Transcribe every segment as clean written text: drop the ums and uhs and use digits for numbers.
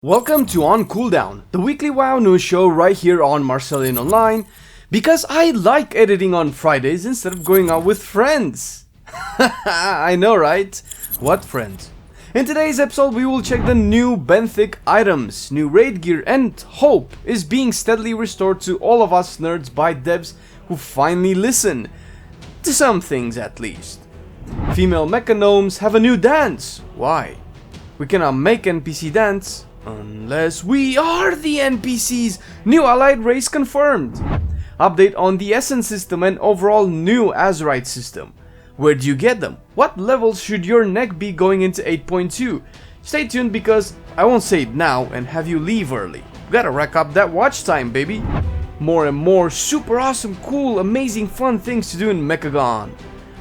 Welcome to On Cooldown, the weekly WoW news show right here on Marcelian&Online, because I like editing on Fridays instead of going out with friends. I know, right? What friends? In today's episode we will check the new Benthic items, new raid gear, and hope is being steadily restored to all of us nerds by devs who finally listen. To some things at least. Female mechagnomes have a new dance. Why? We cannot make NPC dance unless we are the NPCs! New allied race confirmed! Update on the Essence system and overall new Azurite system. Where do you get them? What levels should your neck be going into 8.2? Stay tuned because I won't say it now and have you leave early. Gotta rack up that watch time, baby! More and more super awesome, cool, amazing, fun things to do in Mechagon.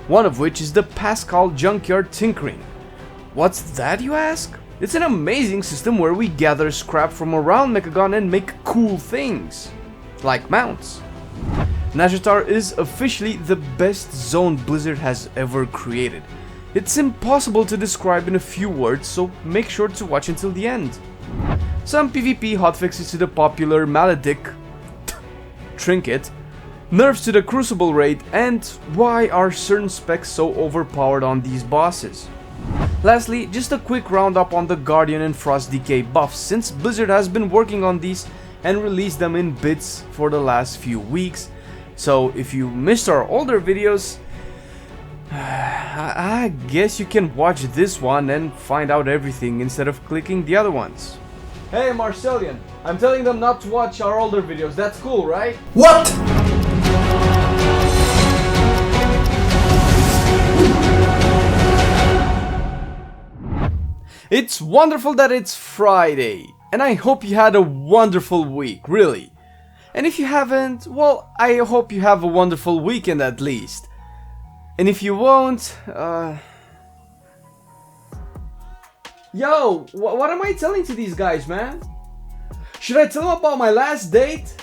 One of which is the Pascal Junkyard Tinkering. What's that, you ask? It's an amazing system where we gather scrap from around Mechagon and make cool things, like mounts. Nazjatar is officially the best zone Blizzard has ever created. It's impossible to describe in a few words, so make sure to watch until the end. Some PvP hotfixes to the popular Maledic trinket, nerfs to the crucible raid, and why are certain specs so overpowered on these bosses. Lastly, just a quick roundup on the Guardian and Frost Decay buffs, since Blizzard has been working on these and released them in bits for the last few weeks. So if you missed our older videos, I guess you can watch this one and find out everything instead of clicking the other ones. Hey Marcelian, I'm telling them not to watch our older videos, that's cool, right? What? It's wonderful that it's Friday, and I hope you had a wonderful week, really. And if you haven't, well, I hope you have a wonderful weekend at least. And if you won't, Yo, what am I telling to these guys, man? Should I tell them about my last date?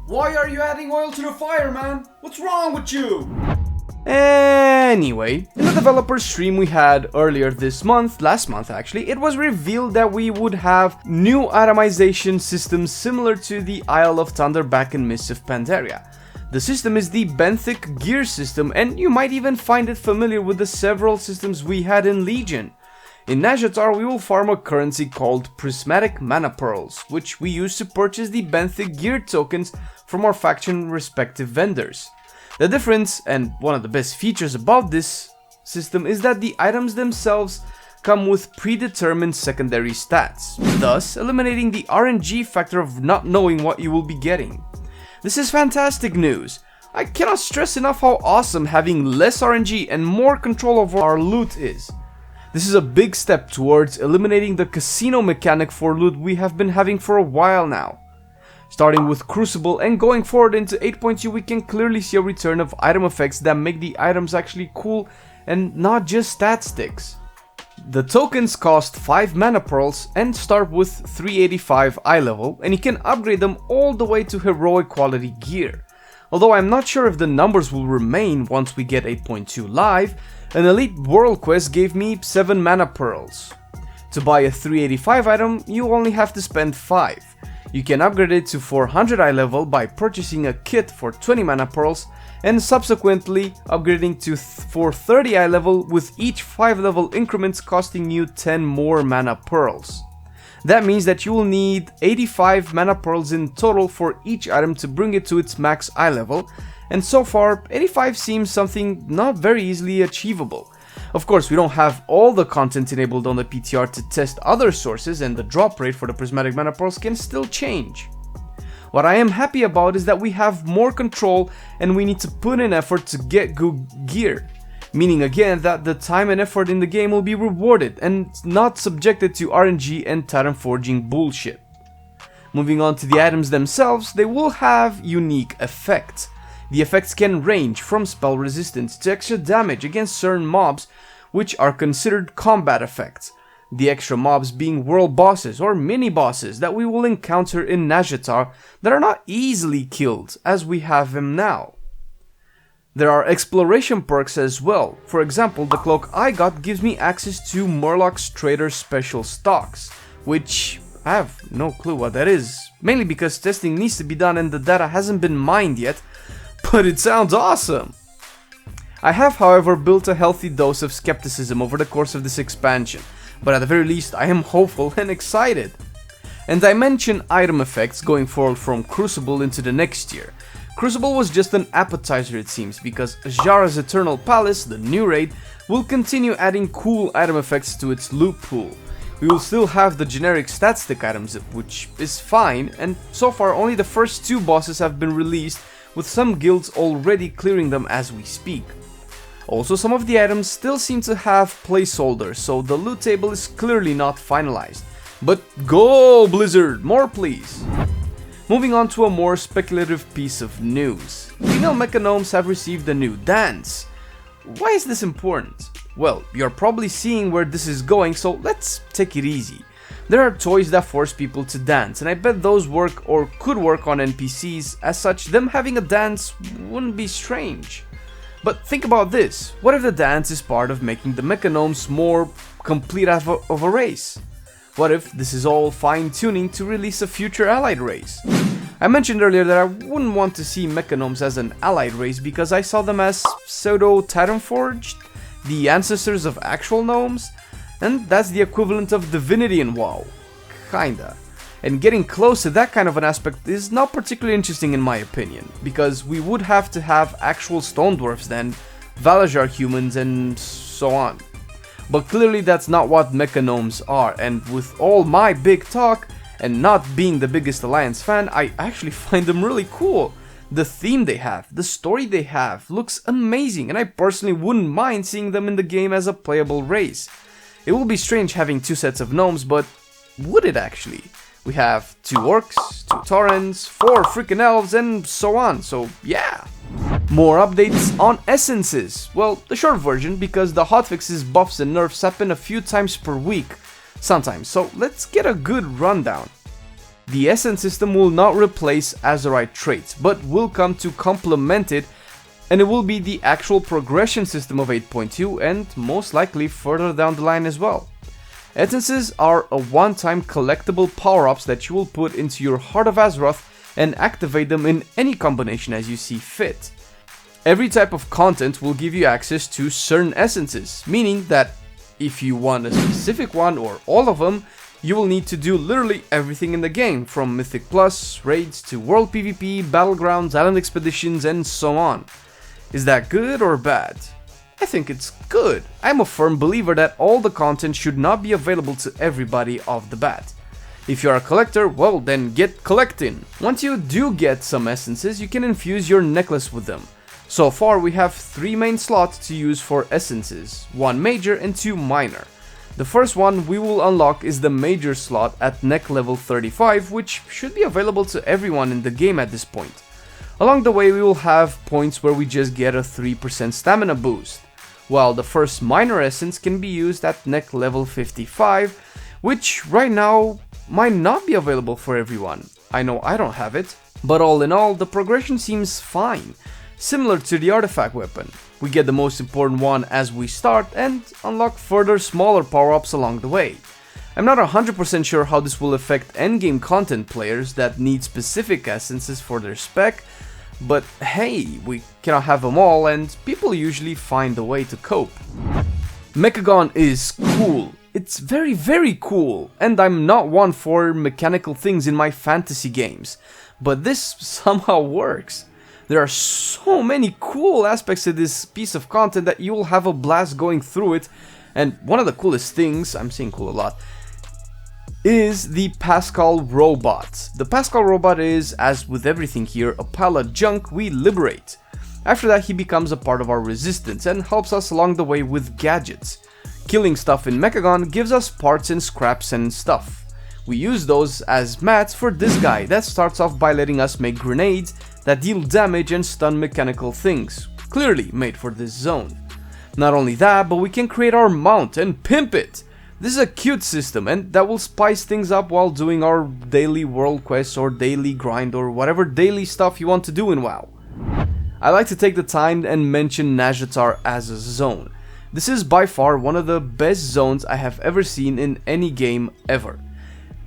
Why are you adding oil to the fire, man? What's wrong with you? Anyway, in the developer stream we had earlier this month, last month actually, it was revealed that we would have new itemization systems similar to the Isle of Thunder back in Mists of Pandaria. The system is the Benthic Gear system, and you might even find it familiar with the several systems we had in Legion. In Nazjatar we will farm a currency called Prismatic Mana Pearls, which we use to purchase the Benthic Gear tokens from our faction respective vendors. The difference, and one of the best features about this system, is that the items themselves come with predetermined secondary stats, thus eliminating the RNG factor of not knowing what you will be getting. This is fantastic news. I cannot stress enough how awesome having less RNG and more control over our loot is. This is a big step towards eliminating the casino mechanic for loot we have been having for a while now. Starting with Crucible and going forward into 8.2, we can clearly see a return of item effects that make the items actually cool and not just stat sticks. The tokens cost 5 mana pearls and start with 385 eye level, and you can upgrade them all the way to heroic quality gear. Although I'm not sure if the numbers will remain once we get 8.2 live, an elite world quest gave me 7 mana pearls. To buy a 385 item, you only have to spend 5. You can upgrade it to 400 eye level by purchasing a kit for 20 mana pearls and subsequently upgrading to 430 eye level, with each 5 level increments costing you 10 more mana pearls. That means that you will need 85 mana pearls in total for each item to bring it to its max eye level, and so far 85 seems something not very easily achievable. Of course, we don't have all the content enabled on the PTR to test other sources, and the drop rate for the Prismatic Mana Pearls can still change. What I am happy about is that we have more control and we need to put in effort to get good gear. Meaning again that the time and effort in the game will be rewarded and not subjected to RNG and Titan forging bullshit. Moving on to the items themselves, they will have unique effects. The effects can range from spell resistance to extra damage against certain mobs, which are considered combat effects. The extra mobs being world bosses or mini bosses that we will encounter in Nazjatar that are not easily killed as we have them now. There are exploration perks as well. For example, the cloak I got gives me access to Murloc's Trader special stocks, which I have no clue what that is, mainly because testing needs to be done and the data hasn't been mined yet, but it sounds awesome! I have, however, built a healthy dose of skepticism over the course of this expansion, but at the very least I am hopeful and excited. And I mention item effects going forward from Crucible into the next year. Crucible was just an appetizer it seems, because Azshara's Eternal Palace, the new raid, will continue adding cool item effects to its loot pool. We will still have the generic stat stick items, which is fine, and so far only the first 2 bosses have been released, with some guilds already clearing them as we speak. Also, some of the items still seem to have placeholders, so the loot table is clearly not finalized. But go Blizzard, more please! Moving on to a more speculative piece of news. Female mechagnomes have received a new dance. Why is this important? Well, you're probably seeing where this is going, so let's take it easy. There are toys that force people to dance, and I bet those work or could work on NPCs, as such them having a dance wouldn't be strange. But think about this, what if the dance is part of making the mechagnomes more complete of a race? What if this is all fine-tuning to release a future allied race? I mentioned earlier that I wouldn't want to see mechagnomes as an allied race because I saw them as pseudo-Titanforged, the ancestors of actual gnomes, and that's the equivalent of divinity in WoW. Kinda. And getting close to that kind of an aspect is not particularly interesting in my opinion, because we would have to have actual stone dwarfs then, Valajar humans and so on. But clearly that's not what mechagnomes are, and with all my big talk, and not being the biggest Alliance fan, I actually find them really cool. The theme they have, the story they have, looks amazing, and I personally wouldn't mind seeing them in the game as a playable race. It will be strange having 2 sets of gnomes, but would it actually? We have 2 orcs, 2 taurens, 4 freaking elves, and so on, so yeah. More updates on essences. Well, the short version, because the hotfixes, buffs and nerfs happen a few times per week, sometimes, so let's get a good rundown. The essence system will not replace Azerite traits, but will come to complement it, and it will be the actual progression system of 8.2 and most likely further down the line as well. Essences are a one-time collectible power-ups that you will put into your Heart of Azeroth and activate them in any combination as you see fit. Every type of content will give you access to certain essences, meaning that if you want a specific one or all of them, you will need to do literally everything in the game, from Mythic Plus, raids to World PvP, Battlegrounds, Island Expeditions and so on. Is that good or bad? I think it's good. I'm a firm believer that all the content should not be available to everybody off the bat. If you are a collector, well then get collecting. Once you do get some essences, you can infuse your necklace with them. So far we have 3 main slots to use for essences, 1 major and 2 minor. The first one we will unlock is the major slot at neck level 35, which should be available to everyone in the game at this point. Along the way we will have points where we just get a 3% stamina boost, while the first minor essence can be used at neck level 55, which right now might not be available for everyone. I know I don't have it, but all in all the progression seems fine. Similar to the artifact weapon, we get the most important one as we start and unlock further smaller power-ups along the way. I'm not 100% sure how this will affect endgame content players that need specific essences for their spec, but hey, we cannot have them all and people usually find a way to cope. Mechagon is cool. It's very cool, and I'm not one for mechanical things in my fantasy games, but this somehow works. There are so many cool aspects to this piece of content that you will have a blast going through it, and one of the coolest things, I'm saying cool a lot, is the Pascal robot. The Pascal robot is, as with everything here, a pile of junk we liberate. After that he becomes a part of our resistance and helps us along the way with gadgets. Killing stuff in Mechagon gives us parts and scraps and stuff. We use those as mats for this guy that starts off by letting us make grenades that deal damage and stun mechanical things, clearly made for this zone. Not only that, but we can create our mount and pimp it. This is a cute system and that will spice things up while doing our daily world quests or daily grind or whatever daily stuff you want to do in WoW. I like to take the time and mention Nazjatar as a zone. This is by far one of the best zones I have ever seen in any game ever.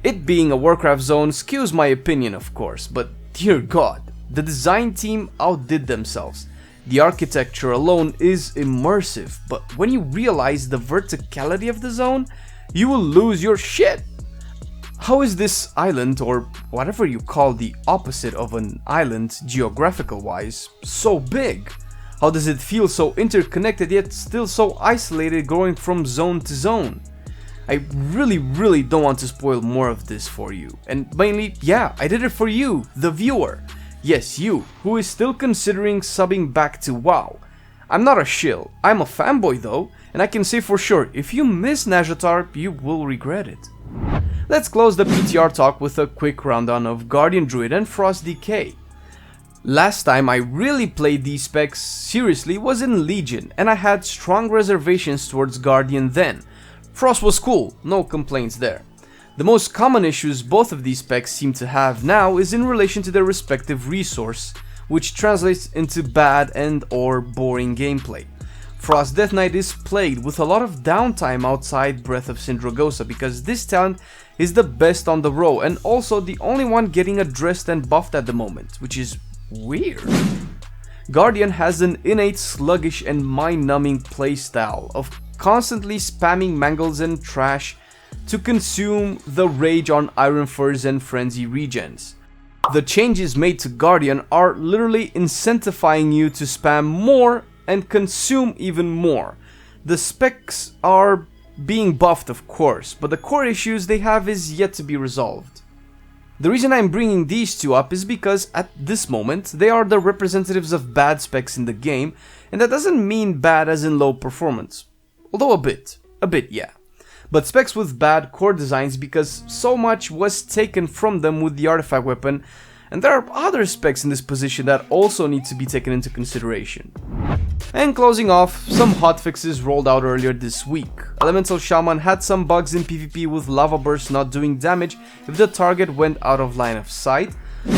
It being a Warcraft zone skews my opinion, of course, but dear god, the design team outdid themselves. The architecture alone is immersive, but when you realize the verticality of the zone, you will lose your shit. How is this island, or whatever you call the opposite of an island geographical wise, so big? How does it feel so interconnected yet still so isolated going from zone to zone? I really don't want to spoil more of this for you, and mainly, yeah, I did it for you, the viewer. Yes, you, who is still considering subbing back to WoW. I'm not a shill, I'm a fanboy though, and I can say for sure, if you miss Nazjatar, you will regret it. Let's close the PTR talk with a quick rundown of Guardian Druid and Frost Decay. Last time I really played these specs seriously was in Legion, and I had strong reservations towards Guardian then. Frost was cool, no complaints there. The most common issues both of these specs seem to have now is in relation to their respective resource, which translates into bad and or boring gameplay. Frost Death Knight is plagued with a lot of downtime outside Breath of Sindragosa because this talent is the best on the row and also the only one getting addressed and buffed at the moment, which is weird. Guardian has an innate sluggish and mind-numbing playstyle of constantly spamming mangles and trash to consume the rage on Iron Furs and Frenzy regens. The changes made to Guardian are literally incentivizing you to spam more and consume even more. The specs are being buffed, of course, but the core issues they have is yet to be resolved. The reason I'm bringing these two up is because at this moment they are the representatives of bad specs in the game, and that doesn't mean bad as in low performance. Although a bit, yeah. But specs with bad core designs because so much was taken from them with the artifact weapon, and there are other specs in this position that also need to be taken into consideration. And closing off, some hotfixes rolled out earlier this week. Elemental Shaman had some bugs in PvP with lava bursts not doing damage if the target went out of line of sight,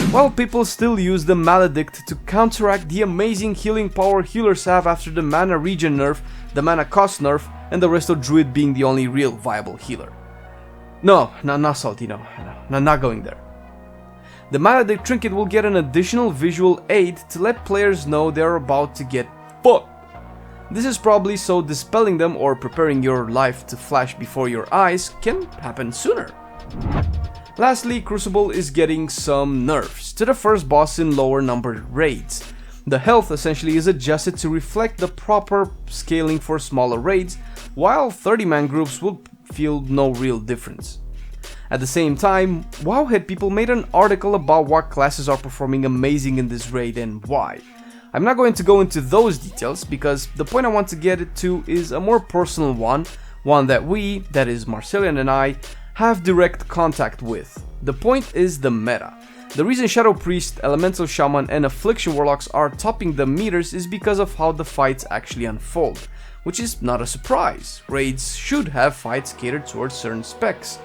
while people still use the Maledict to counteract the amazing healing power healers have after the mana regen nerf, the mana cost nerf, and the rest of Druid being the only real viable healer. No, not salty, no, not going there. The Maledict trinket will get an additional visual aid to let players know they're about to get fucked. This is probably so dispelling them or preparing your life to flash before your eyes can happen sooner. Lastly, Crucible is getting some nerfs to the first boss in lower numbered raids. The health essentially is adjusted to reflect the proper scaling for smaller raids, while 30-man groups will feel no real difference. At the same time, Wowhead people made an article about what classes are performing amazing in this raid and why. I'm not going to go into those details because the point I want to get to is a more personal one that we, that is Marcelian and I, have direct contact with. The point is the meta. The reason Shadow Priest, Elemental Shaman and Affliction Warlocks are topping the meters is because of how the fights actually unfold, which is not a surprise. Raids should have fights catered towards certain specs.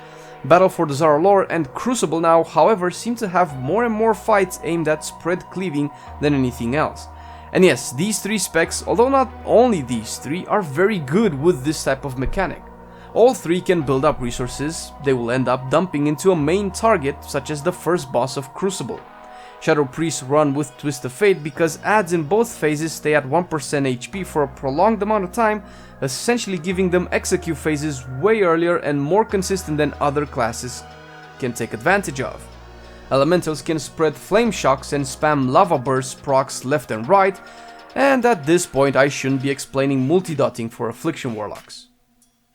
Battle for the Zara lore and Crucible now, however, seem to have more and more fights aimed at spread cleaving than anything else. And yes, these three specs, although not only these three, are very good with this type of mechanic. All three can build up resources they will end up dumping into a main target, such as the first boss of Crucible. Shadow Priests run with Twist of Fate because adds in both phases stay at 1% HP for a prolonged amount of time, essentially giving them execute phases way earlier and more consistent than other classes can take advantage of. Elementals can spread flame shocks and spam lava bursts procs left and right, and at this point I shouldn't be explaining multi-dotting for Affliction Warlocks.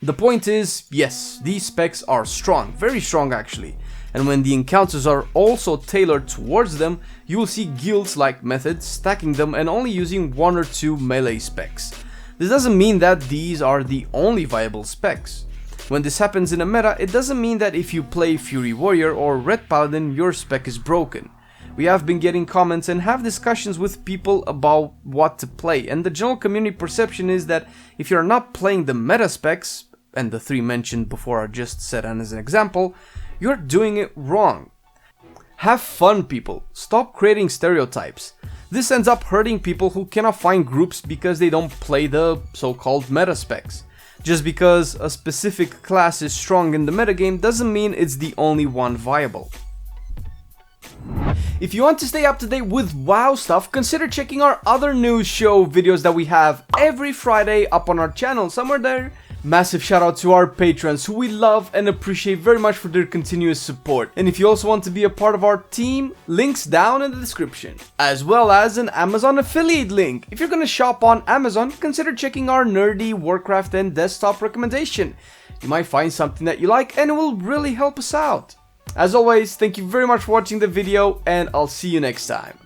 The point is, yes, these specs are strong, very strong actually, and when the encounters are also tailored towards them, you will see guilds like Method stacking them and only using one or two melee specs. This doesn't mean that these are the only viable specs. When this happens in a meta, it doesn't mean that if you play Fury Warrior or Red Paladin, your spec is broken. We have been getting comments and have discussions with people about what to play, and the general community perception is that if you're not playing the meta specs, and the three mentioned before are just set as an example, you're doing it wrong. Have fun, people. Stop creating stereotypes. This ends up hurting people who cannot find groups because they don't play the so-called meta specs. Just because a specific class is strong in the metagame doesn't mean it's the only one viable. If you want to stay up to date with WoW stuff, consider checking our other news show videos that we have every Friday up on our channel, somewhere there. Massive shout out to our patrons who we love and appreciate very much for their continuous support. And if you also want to be a part of our team, links down in the description. As well as an Amazon affiliate link. If you're gonna shop on Amazon, consider checking our nerdy Warcraft and desktop recommendation. You might find something that you like and it will really help us out. As always, thank you very much for watching the video and I'll see you next time.